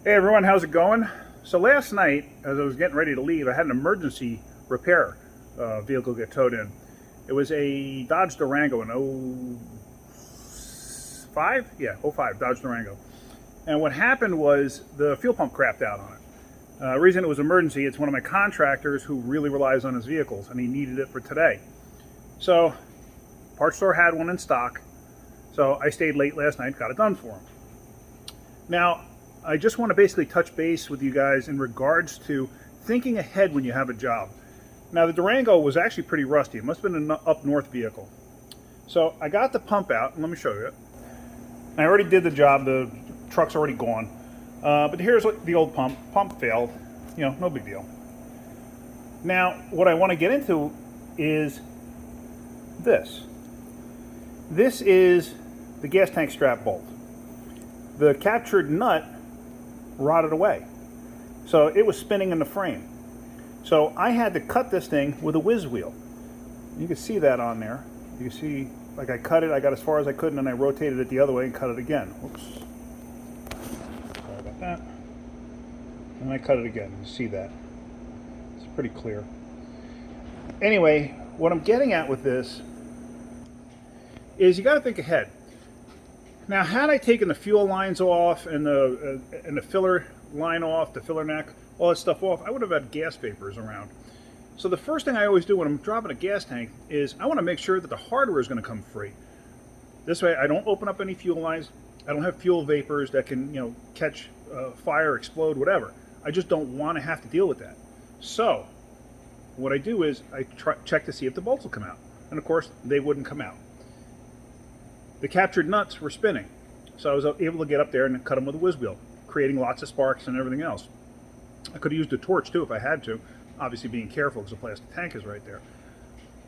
Hey everyone, how's it going? So last night, as I was getting ready to leave, I had an emergency repair vehicle get towed in. It was a Dodge Durango, an '05? Yeah, '05 Dodge Durango. And what happened was the fuel pump crapped out on it. The reason it was emergency, it's one of my contractors who really relies on his vehicles, and he needed it for today. So, parts store had one in stock, so I stayed late last night, got it done for him. Now, I just want to basically touch base with you guys in regards to thinking ahead when you have a job. Now, the Durango was actually pretty rusty. It must have been an up north vehicle. So I got the pump out, and let me show you it. I already did the job. The truck's already gone. But here's what the old pump. Pump failed. You know, no big deal. Now, what I want to get into is this. This is the gas tank strap bolt. The captured nut rotted away. So it was spinning in the frame. So I had to cut this thing with a whiz wheel. You can see that on there. You can see, like, I cut it, I got as far as I could, and then I rotated it the other way and cut it again. Whoops. Sorry about that. And I cut it again. You see that. It's pretty clear. Anyway, what I'm getting at with this is you got to think ahead. Now, had I taken the fuel lines off and the filler line off, the filler neck, all that stuff off, I would have had gas vapors around. So the first thing I always do when I'm dropping a gas tank is I want to make sure that the hardware is going to come free. This way, I don't open up any fuel lines. I don't have fuel vapors that can, catch fire, explode, whatever. I just don't want to have to deal with that. So what I do is I check to see if the bolts will come out, and of course, they wouldn't come out. The captured nuts were spinning, so I was able to get up there and cut them with a whiz wheel, creating lots of sparks and everything else. I could have used a torch too if I had to, obviously being careful because the plastic tank is right there.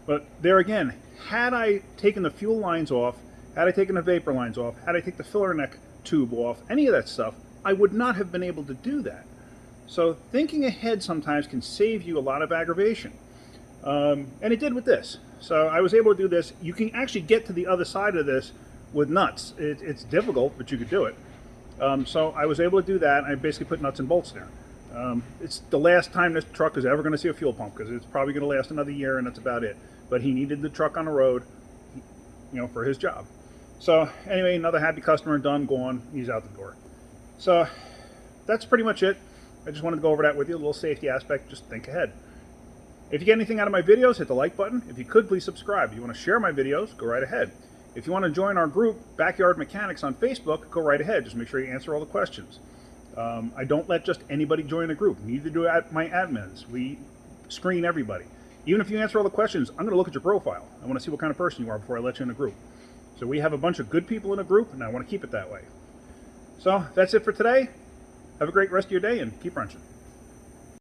But there again, had I taken the fuel lines off, had I taken the vapor lines off, had I taken the filler neck tube off, any of that stuff, I would not have been able to do that. So thinking ahead sometimes can save you a lot of aggravation. And it did with this. So I was able to do this. You can actually get to the other side of this with nuts. It's difficult, but you could do it. So I was able to do that. I basically put nuts and bolts there. It's the last time this truck is ever going to see a fuel pump because it's probably going to last another year, and that's about it. But he needed the truck on the road, for his job. So anyway, another happy customer, done, gone. He's out the door. So that's pretty much it. I just wanted to go over that with you, a little safety aspect. Just think ahead. If you get anything out of my videos, hit the like button. If you could, please subscribe. If you want to share my videos, go right ahead. If you want to join our group, Backyard Mechanics on Facebook, go right ahead. Just make sure you answer all the questions. I don't let just anybody join the group. Neither do my admins. We screen everybody. Even if you answer all the questions, I'm going to look at your profile. I want to see what kind of person you are before I let you in the group. So we have a bunch of good people in the group, and I want to keep it that way. So that's it for today. Have a great rest of your day, and keep wrenching.